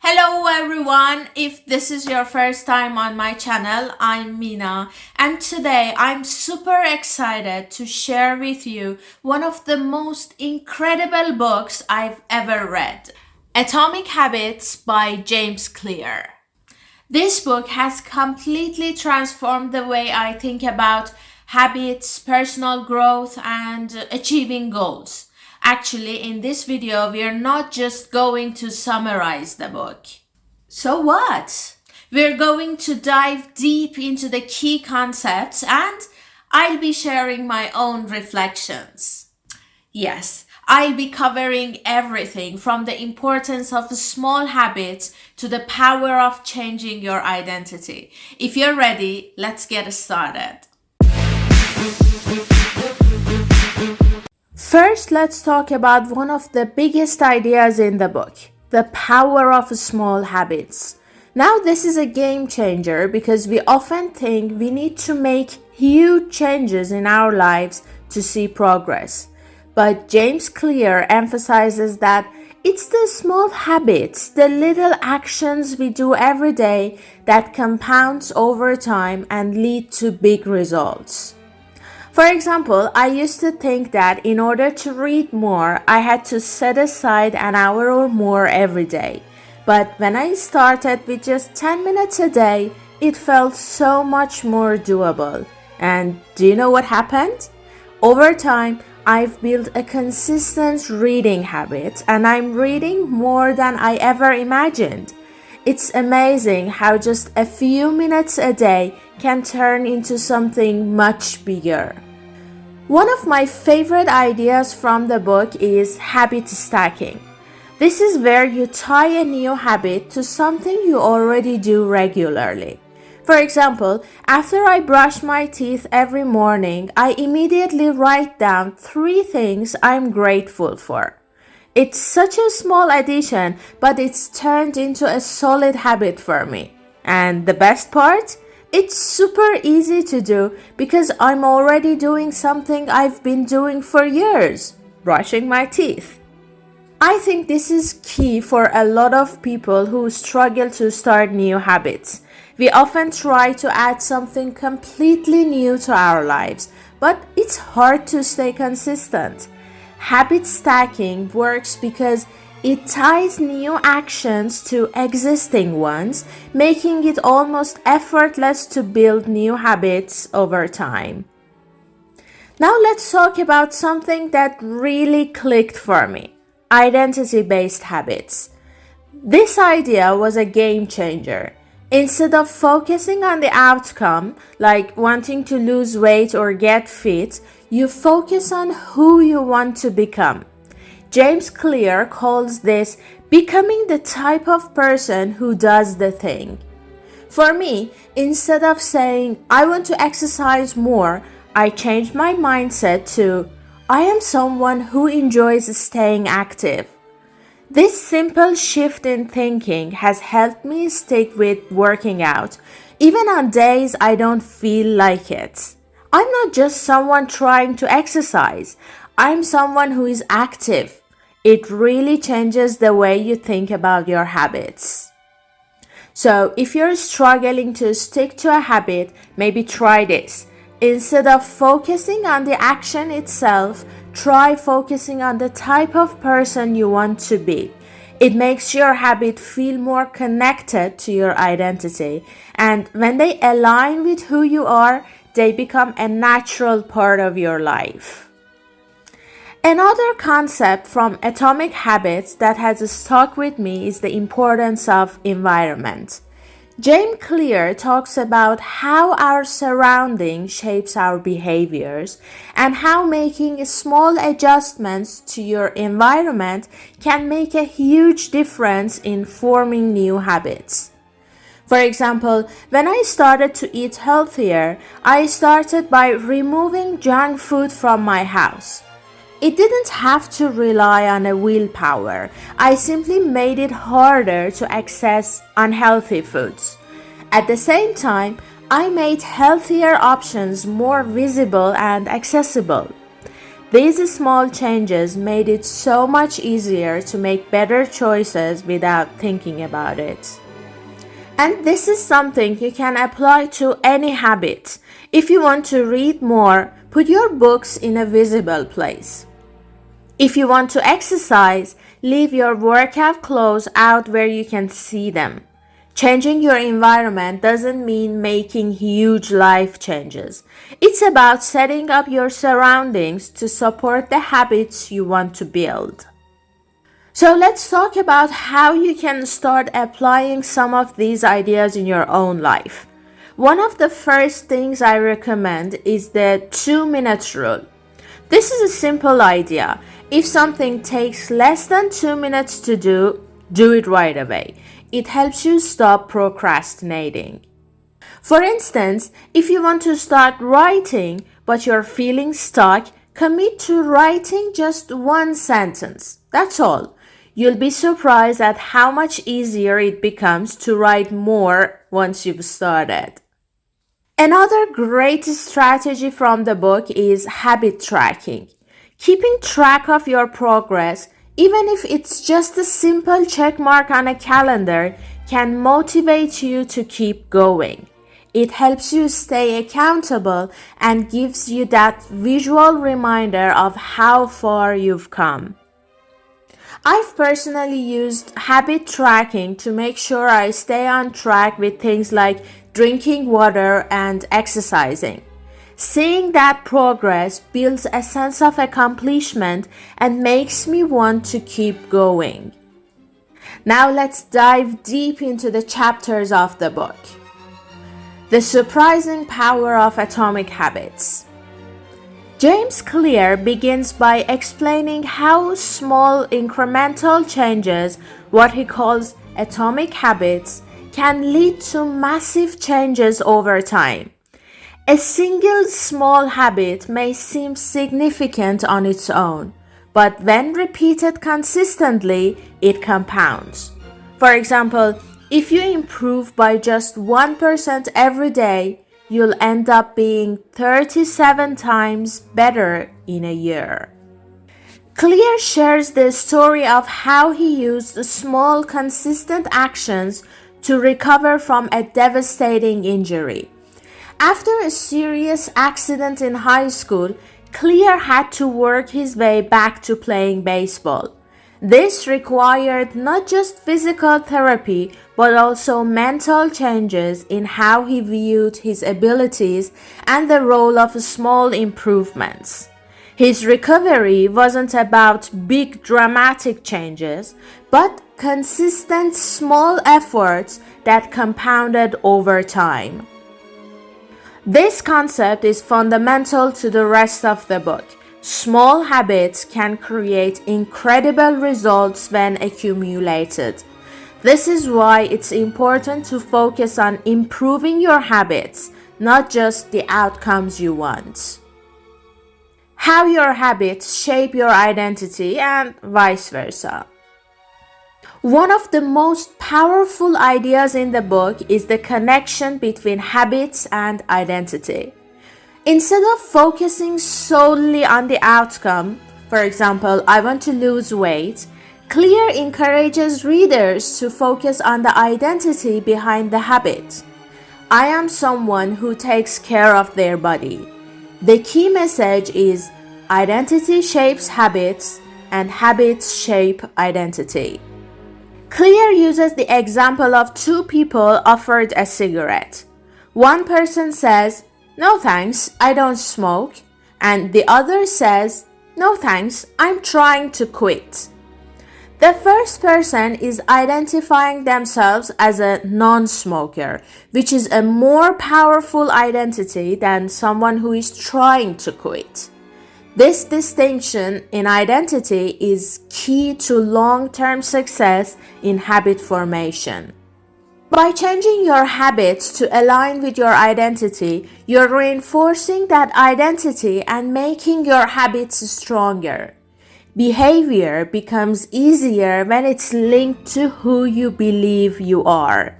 Hello everyone, if this is your first time on my channel, I'm Mina, and today I'm super excited to share with you one of the most incredible books I've ever read, Atomic Habits by James Clear. This book has completely transformed the way I think about habits, personal growth, and achieving goals. Actually, in this video, we are not just going to summarize the book. So what? We're going to dive deep into the key concepts and I'll be sharing my own reflections. Yes, I'll be covering everything from the importance of small habits to the power of changing your identity. If you're ready, let's get started. First, let's talk about one of the biggest ideas in the book, the power of small habits. Now, this is a game changer because we often think we need to make huge changes in our lives to see progress. But James Clear emphasizes that it's the small habits, the little actions we do every day that compounds over time and lead to big results. For example, I used to think that in order to read more, I had to set aside an hour or more every day. But when I started with just 10 minutes a day, it felt so much more doable. And do you know what happened? Over time, I've built a consistent reading habit and I'm reading more than I ever imagined. It's amazing how just a few minutes a day can turn into something much bigger. One of my favorite ideas from the book is habit stacking. This is where you tie a new habit to something you already do regularly. For example, after I brush my teeth every morning, I immediately write down 3 things I'm grateful for. It's such a small addition, but it's turned into a solid habit for me. And the best part? It's super easy to do because I'm already doing something I've been doing for years, brushing my teeth. I think this is key for a lot of people who struggle to start new habits. We often try to add something completely new to our lives, but it's hard to stay consistent. Habit stacking works because it ties new actions to existing ones, making it almost effortless to build new habits over time. Now let's talk about something that really clicked for me, identity-based habits. This idea was a game changer. Instead of focusing on the outcome, like wanting to lose weight or get fit, you focus on who you want to become. James Clear calls this becoming the type of person who does the thing. For me, instead of saying, I want to exercise more, I changed my mindset to, I am someone who enjoys staying active. This simple shift in thinking has helped me stick with working out, even on days I don't feel like it. I'm not just someone trying to exercise, I'm someone who is active. It really changes the way you think about your habits. So if you're struggling to stick to a habit, maybe try this. Instead of focusing on the action itself, try focusing on the type of person you want to be. It makes your habit feel more connected to your identity, and when they align with who you are, they become a natural part of your life. Another concept from Atomic Habits that has stuck with me is the importance of environment. James Clear talks about how our surrounding shapes our behaviors and how making small adjustments to your environment can make a huge difference in forming new habits. For example, when I started to eat healthier, I started by removing junk food from my house. It didn't have to rely on a willpower. I simply made it harder to access unhealthy foods. At the same time, I made healthier options more visible and accessible. These small changes made it so much easier to make better choices without thinking about it. And this is something you can apply to any habit. If you want to read more, put your books in a visible place. If you want to exercise, leave your workout clothes out where you can see them. Changing your environment doesn't mean making huge life changes. It's about setting up your surroundings to support the habits you want to build. So let's talk about how you can start applying some of these ideas in your own life. One of the first things I recommend is the 2-minute rule. This is a simple idea. If something takes less than 2 minutes to do it right away. It helps you stop procrastinating. For instance, if you want to start writing but you're feeling stuck, commit to writing just one sentence. That's all. You'll be surprised at how much easier it becomes to write more once you've started. Another great strategy from the book is habit tracking. Keeping track of your progress, even if it's just a simple check mark on a calendar, can motivate you to keep going. It helps you stay accountable and gives you that visual reminder of how far you've come. I've personally used habit tracking to make sure I stay on track with things like drinking water and exercising. Seeing that progress builds a sense of accomplishment and makes me want to keep going. Now let's dive deep into the chapters of the book. The surprising power of atomic habits. James Clear begins by explaining how small incremental changes, what he calls atomic habits, can lead to massive changes over time. A single small habit may seem significant on its own, but when repeated consistently, it compounds. For example, if you improve by just 1% every day, you'll end up being 37 times better in a year. Clear shares the story of how he used small, consistent actions to recover from a devastating injury. After a serious accident in high school, Clear had to work his way back to playing baseball. This required not just physical therapy, but also mental changes in how he viewed his abilities and the role of small improvements. His recovery wasn't about big dramatic changes, but consistent small efforts that compounded over time. This concept is fundamental to the rest of the book. Small habits can create incredible results when accumulated. This is why it's important to focus on improving your habits, not just the outcomes you want. How your habits shape your identity and vice versa. One of the most powerful ideas in the book is the connection between habits and identity. Instead of focusing solely on the outcome, for example, I want to lose weight, Clear encourages readers to focus on the identity behind the habit. I am someone who takes care of their body. The key message is identity shapes habits and habits shape identity. Clear uses the example of two people offered a cigarette. One person says, "No thanks, I don't smoke," and the other says, "No thanks, I'm trying to quit." The first person is identifying themselves as a non-smoker, which is a more powerful identity than someone who is trying to quit. This distinction in identity is key to long-term success in habit formation. By changing your habits to align with your identity, you're reinforcing that identity and making your habits stronger. Behavior becomes easier when it's linked to who you believe you are.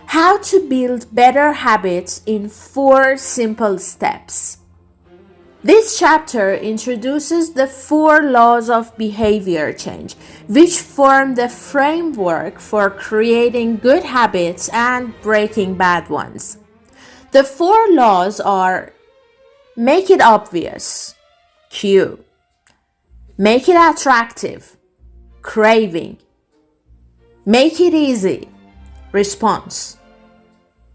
How to build better habits in 4 simple steps. This chapter introduces the 4 laws of behavior change, which form the framework for creating good habits and breaking bad ones. The 4 laws are: make it obvious, cue; make it attractive, craving; make it easy, response;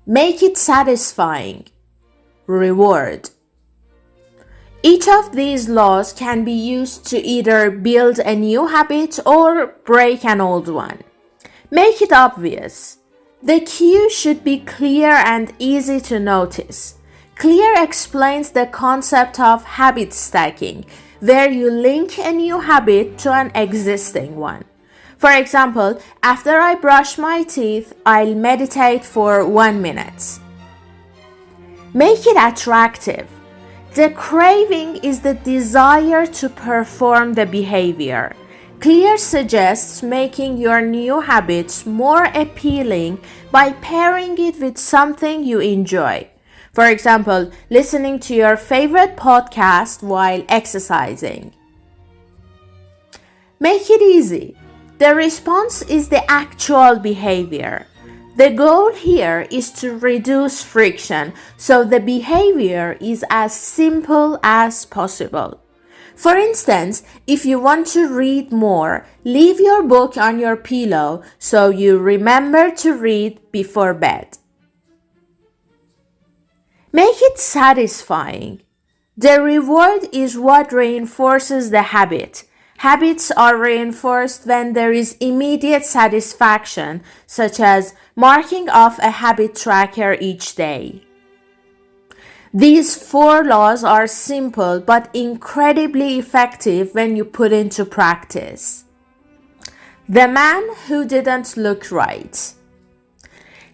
make it satisfying, reward. Each of these laws can be used to either build a new habit or break an old one. Make it obvious. The cue should be clear and easy to notice. Clear explains the concept of habit stacking, where you link a new habit to an existing one. For example, after I brush my teeth, I'll meditate for 1 minute. Make it attractive. The craving is the desire to perform the behavior. Clear suggests making your new habits more appealing by pairing it with something you enjoy. For example, listening to your favorite podcast while exercising. Make it easy. The response is the actual behavior. The goal here is to reduce friction, so the behavior is as simple as possible. For instance, if you want to read more, leave your book on your pillow so you remember to read before bed. Make it satisfying. The reward is what reinforces the habit. Habits are reinforced when there is immediate satisfaction, such as marking off a habit tracker each day. These 4 laws are simple but incredibly effective when you put into practice. The man who didn't look right.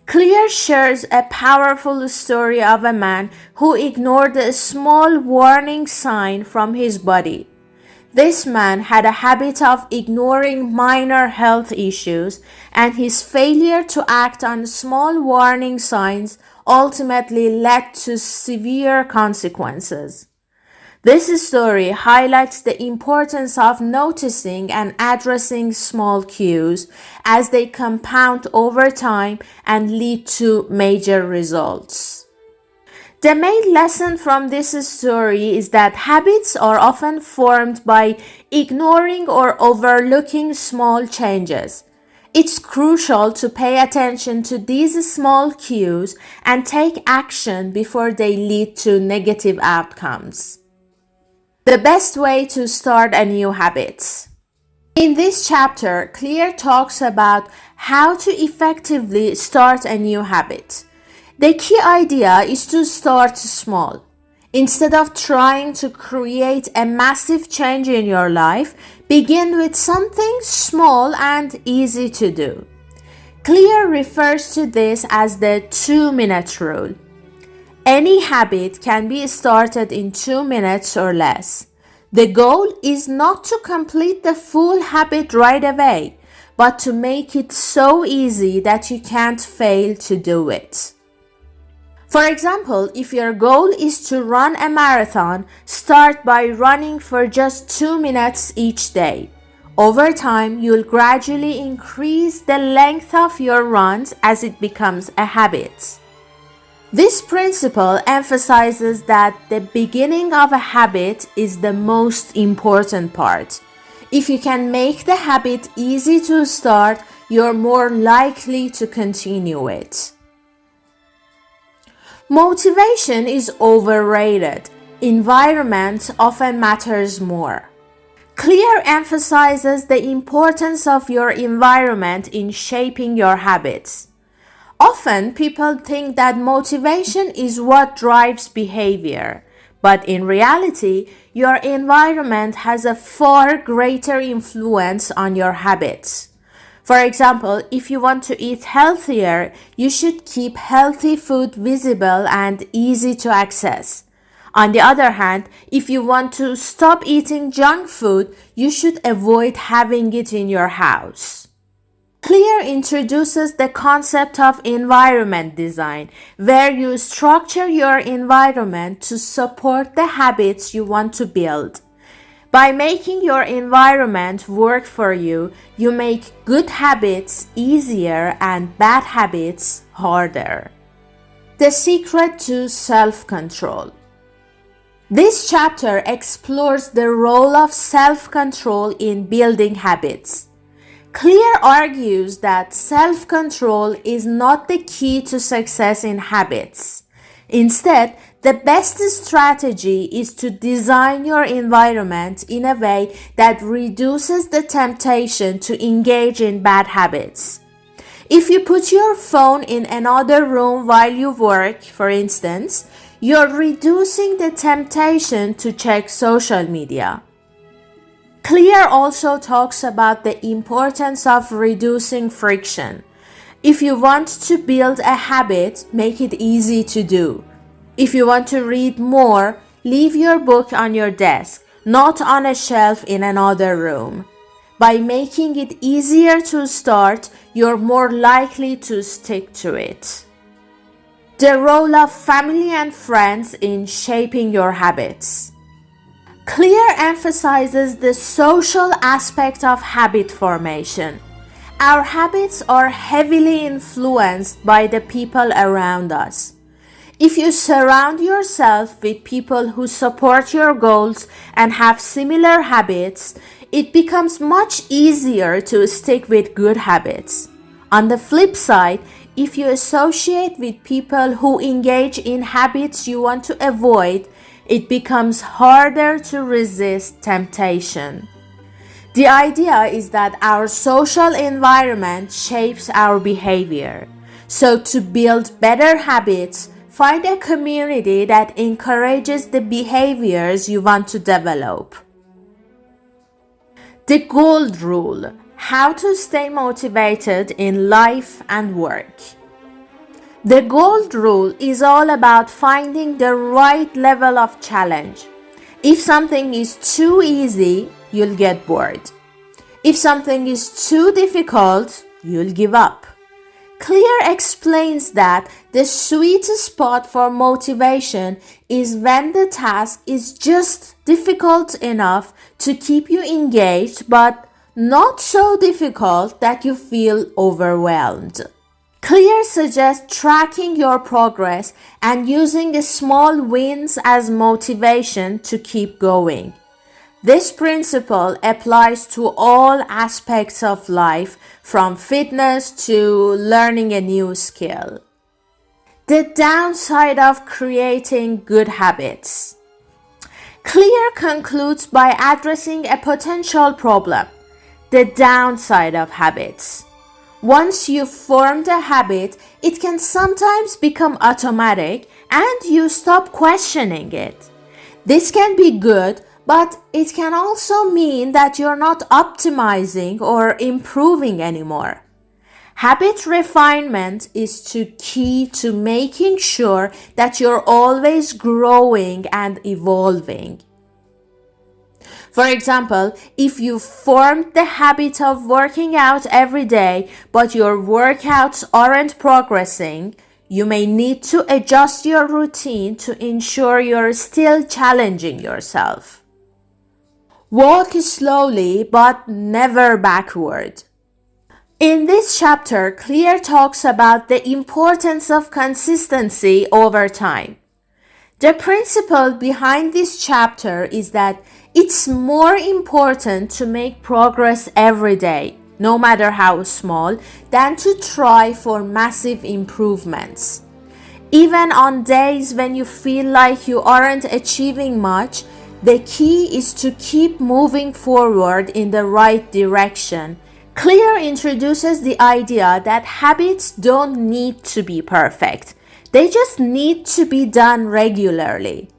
Clear shares a powerful story of a man who ignored a small warning sign from his body. This man had a habit of ignoring minor health issues, and his failure to act on small warning signs ultimately led to severe consequences. This story highlights the importance of noticing and addressing small cues as they compound over time and lead to major results. The main lesson from this story is that habits are often formed by ignoring or overlooking small changes. It's crucial to pay attention to these small cues and take action before they lead to negative outcomes. The best way to start a new habit. In this chapter, Clear talks about how to effectively start a new habit. The key idea is to start small. Instead of trying to create a massive change in your life, begin with something small and easy to do. Clear refers to this as the 2-minute rule. Any habit can be started in 2 minutes or less. The goal is not to complete the full habit right away, but to make it so easy that you can't fail to do it. For example, if your goal is to run a marathon, start by running for just 2 minutes each day. Over time, you'll gradually increase the length of your runs as it becomes a habit. This principle emphasizes that the beginning of a habit is the most important part. If you can make the habit easy to start, you're more likely to continue it. Motivation is overrated. Environment often matters more. Clear emphasizes the importance of your environment in shaping your habits. Often, people think that motivation is what drives behavior, but in reality, your environment has a far greater influence on your habits. For example, if you want to eat healthier, you should keep healthy food visible and easy to access. On the other hand, if you want to stop eating junk food, you should avoid having it in your house. Clear introduces the concept of environment design, where you structure your environment to support the habits you want to build. By making your environment work for you, you make good habits easier and bad habits harder. The secret to self-control. This chapter explores the role of self-control in building habits. Clear argues that self-control is not the key to success in habits. Instead, the best strategy is to design your environment in a way that reduces the temptation to engage in bad habits. If you put your phone in another room while you work, for instance, you're reducing the temptation to check social media. Clear also talks about the importance of reducing friction. If you want to build a habit, make it easy to do. If you want to read more, leave your book on your desk, not on a shelf in another room. By making it easier to start, you're more likely to stick to it. The role of family and friends in shaping your habits. Clear emphasizes the social aspect of habit formation. Our habits are heavily influenced by the people around us. If you surround yourself with people who support your goals and have similar habits, it becomes much easier to stick with good habits. On the flip side, if you associate with people who engage in habits you want to avoid, it becomes harder to resist temptation. The idea is that our social environment shapes our behavior. So to build better habits, find a community that encourages the behaviors you want to develop. The gold rule: how to stay motivated in life and work. The gold rule is all about finding the right level of challenge. If something is too easy, you'll get bored. If something is too difficult, you'll give up. Clear explains that the sweet spot for motivation is when the task is just difficult enough to keep you engaged, but not so difficult that you feel overwhelmed. Clear suggests tracking your progress and using small wins as motivation to keep going. This principle applies to all aspects of life, from fitness to learning a new skill. The downside of creating good habits. Clear concludes by addressing a potential problem: the downside of habits. Once you've formed a habit, it can sometimes become automatic and you stop questioning it. This can be good, but it can also mean that you're not optimizing or improving anymore. Habit refinement is key to making sure that you're always growing and evolving. For example, if you formed the habit of working out every day, but your workouts aren't progressing, you may need to adjust your routine to ensure you're still challenging yourself. Walk slowly, but never backward. In this chapter, Clear talks about the importance of consistency over time. The principle behind this chapter is that it's more important to make progress every day, no matter how small, than to try for massive improvements. Even on days when you feel like you aren't achieving much, the key is to keep moving forward in the right direction. Clear introduces the idea that habits don't need to be perfect. They just need to be done regularly.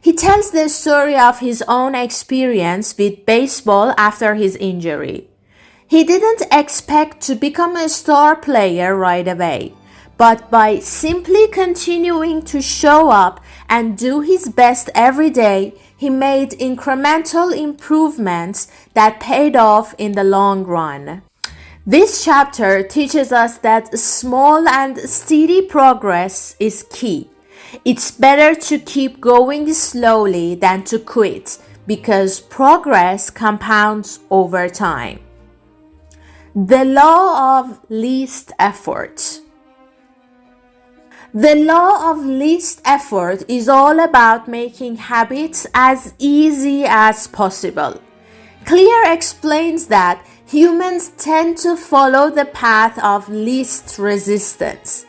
He tells the story of his own experience with baseball after his injury. He didn't expect to become a star player right away, but by simply continuing to show up and do his best every day, he made incremental improvements that paid off in the long run. This chapter teaches us that small and steady progress is key. It's better to keep going slowly than to quit because progress compounds over time. The law of least effort. The law of least effort is all about making habits as easy as possible. Clear explains that humans tend to follow the path of least resistance.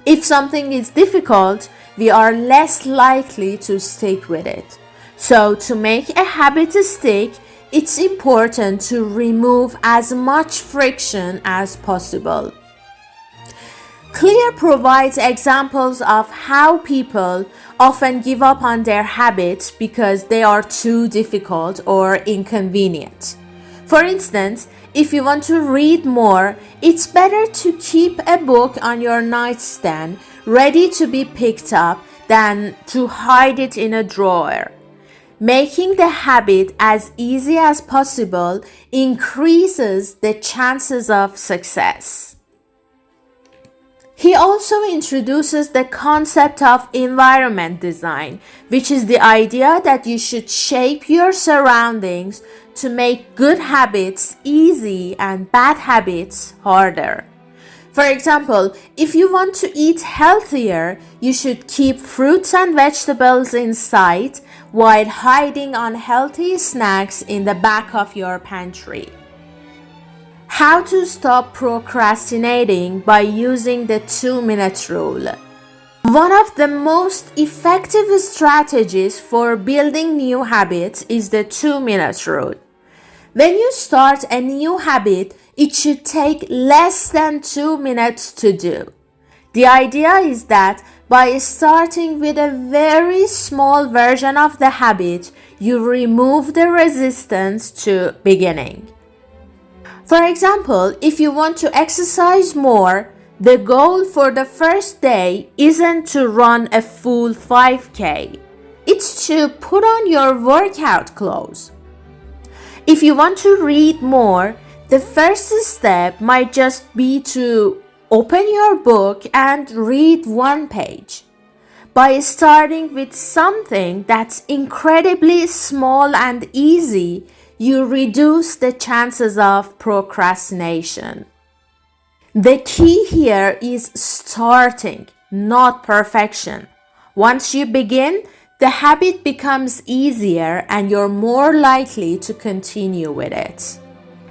If something is difficult, we are less likely to stick with it. So, to make a habit stick, it's important to remove as much friction as possible. Clear provides examples of how people often give up on their habits because they are too difficult or inconvenient. For instance, if you want to read more, it's better to keep a book on your nightstand ready to be picked up than to hide it in a drawer. Making the habit as easy as possible increases the chances of success. He also introduces the concept of environment design, which is the idea that you should shape your surroundings to make good habits easy and bad habits harder. For example, if you want to eat healthier, you should keep fruits and vegetables in sight while hiding unhealthy snacks in the back of your pantry. How to stop procrastinating by using the 2-minute rule. One of the most effective strategies for building new habits is the 2-minute rule. When you start a new habit, it should take less than 2 minutes to do. The idea is that by starting with a very small version of the habit, you remove the resistance to beginning. For example, if you want to exercise more, the goal for the first day isn't to run a full 5K. It's to put on your workout clothes. If you want to read more, the first step might just be to open your book and read one page. By starting with something that's incredibly small and easy, you reduce the chances of procrastination. The key here is starting, not perfection. Once you begin, the habit becomes easier and you're more likely to continue with it.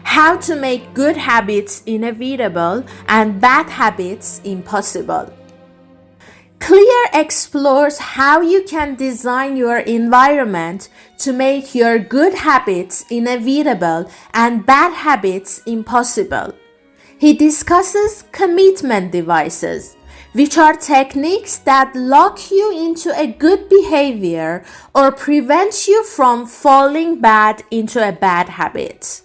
How to make good habits inevitable and bad habits impossible. Clear explores how you can design your environment to make your good habits inevitable and bad habits impossible. He discusses commitment devices, which are techniques that lock you into a good behavior or prevent you from falling bad into a bad habit.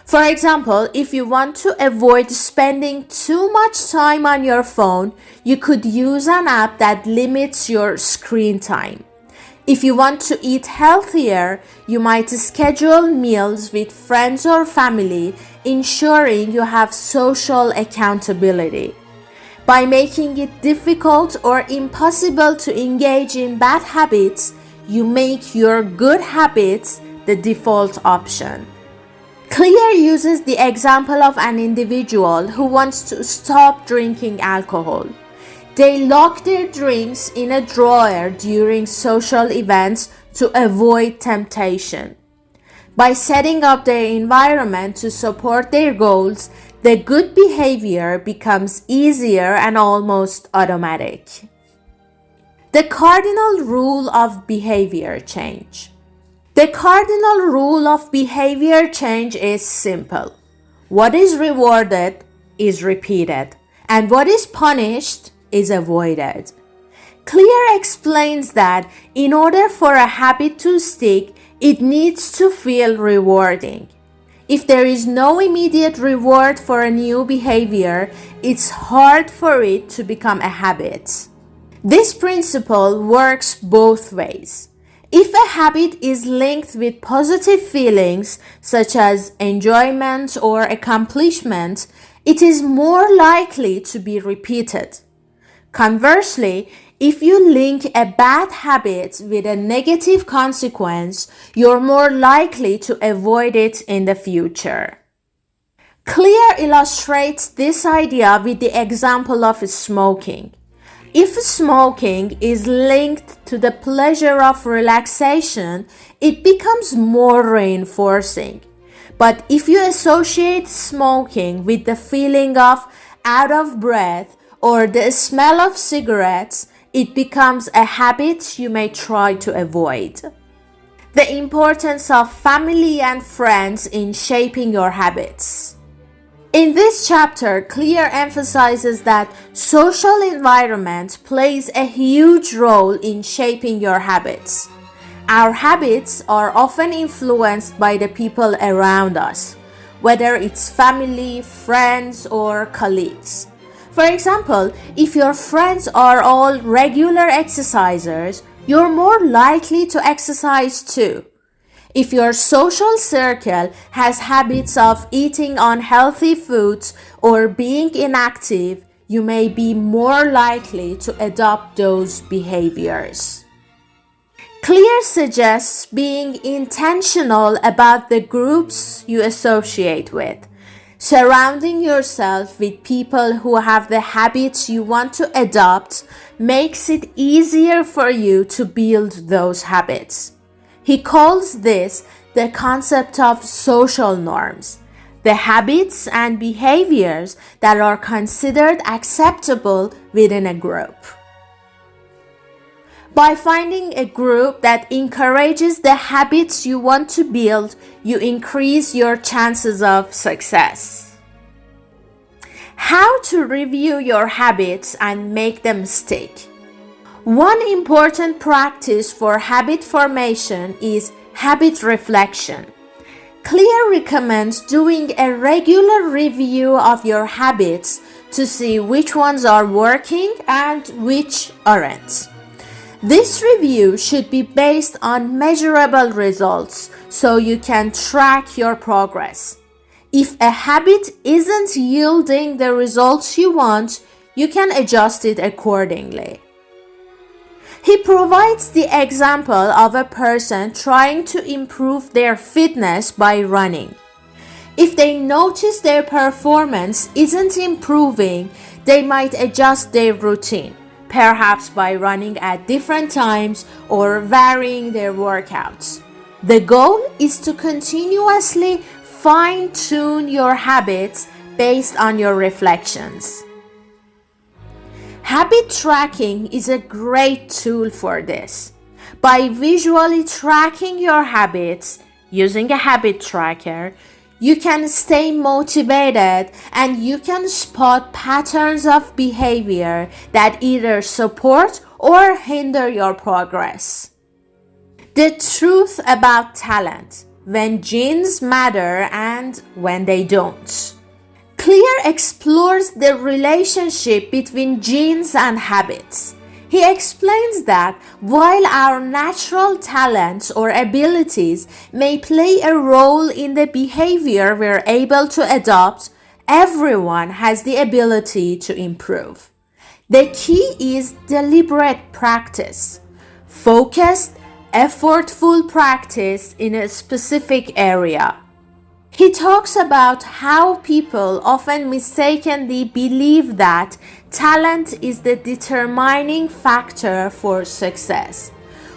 For example, if you want to avoid spending too much time on your phone, you could use an app that limits your screen time. If you want to eat healthier, you might schedule meals with friends or family, ensuring you have social accountability. By making it difficult or impossible to engage in bad habits, you make your good habits the default option. Clear uses the example of an individual who wants to stop drinking alcohol. They lock their drinks in a drawer during social events to avoid temptation. By setting up their environment to support their goals, the good behavior becomes easier and almost automatic. The cardinal rule of behavior change. The cardinal rule of behavior change is simple. What is rewarded is repeated, and what is punished is avoided. Clear explains that in order for a habit to stick, it needs to feel rewarding. If there is no immediate reward for a new behavior, it's hard for it to become a habit. This principle works both ways. If a habit is linked with positive feelings such as enjoyment or accomplishment, It is more likely to be repeated. Conversely, if you link a bad habit with a negative consequence, you're more likely to avoid it in the future. Clear illustrates this idea with the example of smoking. If smoking is linked to the pleasure of relaxation, it becomes more reinforcing. But if you associate smoking with the feeling of out of breath or the smell of cigarettes, it becomes a habit you may try to avoid. The importance of family and friends in shaping your habits. In this chapter, Clear emphasizes that social environment plays a huge role in shaping your habits. Our habits are often influenced by the people around us, whether it's family, friends, or colleagues. For example, if your friends are all regular exercisers, you're more likely to exercise too. If your social circle has habits of eating unhealthy foods or being inactive, you may be more likely to adopt those behaviors. Clear suggests being intentional about the groups you associate with. Surrounding yourself with people who have the habits you want to adopt makes it easier for you to build those habits. He calls this the concept of social norms, the habits and behaviors that are considered acceptable within a group. By finding a group that encourages the habits you want to build, you increase your chances of success. How to review your habits and make them stick. One important practice for habit formation is habit reflection. Clear recommends doing a regular review of your habits to see which ones are working and which aren't. This review should be based on measurable results so you can track your progress. If a habit isn't yielding the results you want, you can adjust it accordingly. He provides the example of a person trying to improve their fitness by running. If they notice their performance isn't improving, they might adjust their routine, perhaps by running at different times or varying their workouts. The goal is to continuously fine-tune your habits based on your reflections. Habit tracking is a great tool for this. By visually tracking your habits using a habit tracker, you can stay motivated and you can spot patterns of behavior that either support or hinder your progress. The truth about talent, when genes matter and when they don't. Clear explores the relationship between genes and habits. He explains that while our natural talents or abilities may play a role in the behavior we're able to adopt, everyone has the ability to improve. The key is deliberate practice, focused, effortful practice in a specific area. He talks about how people often mistakenly believe that talent is the determining factor for success.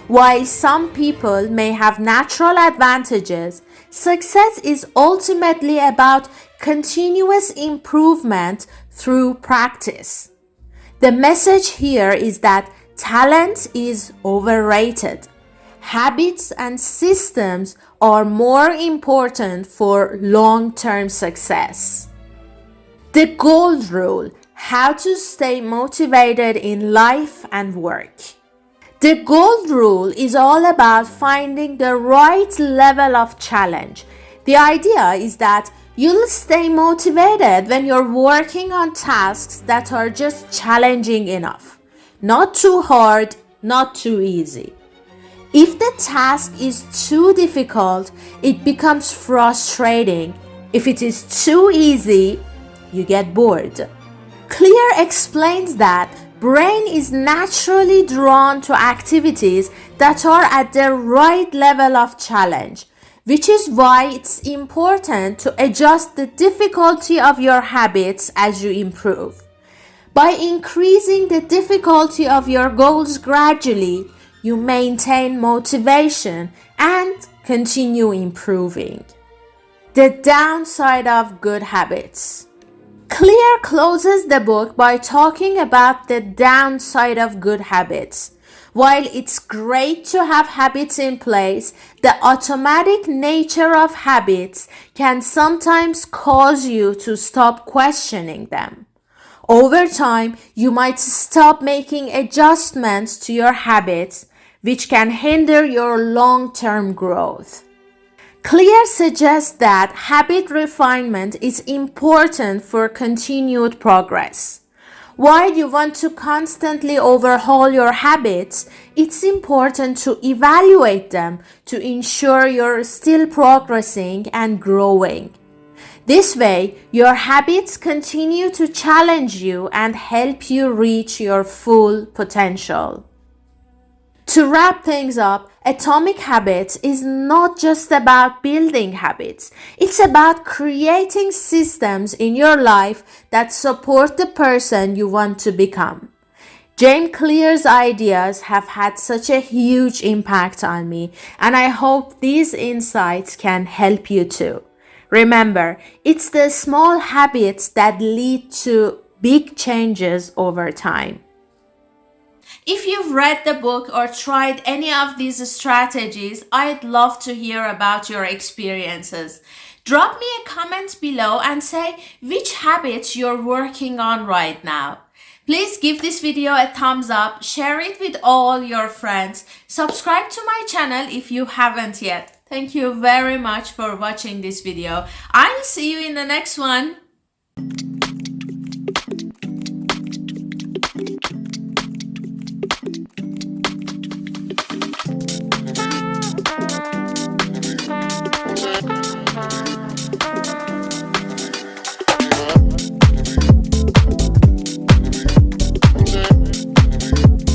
While some people may have natural advantages, success is ultimately about continuous improvement through practice. The message here is that talent is overrated. Habits and systems are more important for long-term success. The gold rule: how to stay motivated in life and work. The gold rule is all about finding the right level of challenge. The idea is that you'll stay motivated when you're working on tasks that are just challenging enough. Not too hard, not too easy. If the task is too difficult, it becomes frustrating. If it is too easy, you get bored. Clear explains that brain is naturally drawn to activities that are at the right level of challenge, which is why it's important to adjust the difficulty of your habits as you improve. By increasing the difficulty of your goals gradually, you maintain motivation and continue improving. The downside of good habits. Clear closes the book by talking about the downside of good habits. While it's great to have habits in place, the automatic nature of habits can sometimes cause you to stop questioning them. Over time, you might stop making adjustments to your habits, which can hinder your long-term growth. Clear suggests that habit refinement is important for continued progress. While you want to constantly overhaul your habits, it's important to evaluate them to ensure you're still progressing and growing. This way, your habits continue to challenge you and help you reach your full potential. To wrap things up, Atomic Habits is not just about building habits. It's about creating systems in your life that support the person you want to become. James Clear's ideas have had such a huge impact on me, and I hope these insights can help you too. Remember, it's the small habits that lead to big changes over time. If you've read the book or tried any of these strategies, I'd love to hear about your experiences. Drop me a comment below and say which habits you're working on right now. Please give this video a thumbs up, share it with all your friends, subscribe to my channel if you haven't yet. Thank you very much for watching this video. I'll see you in the next one.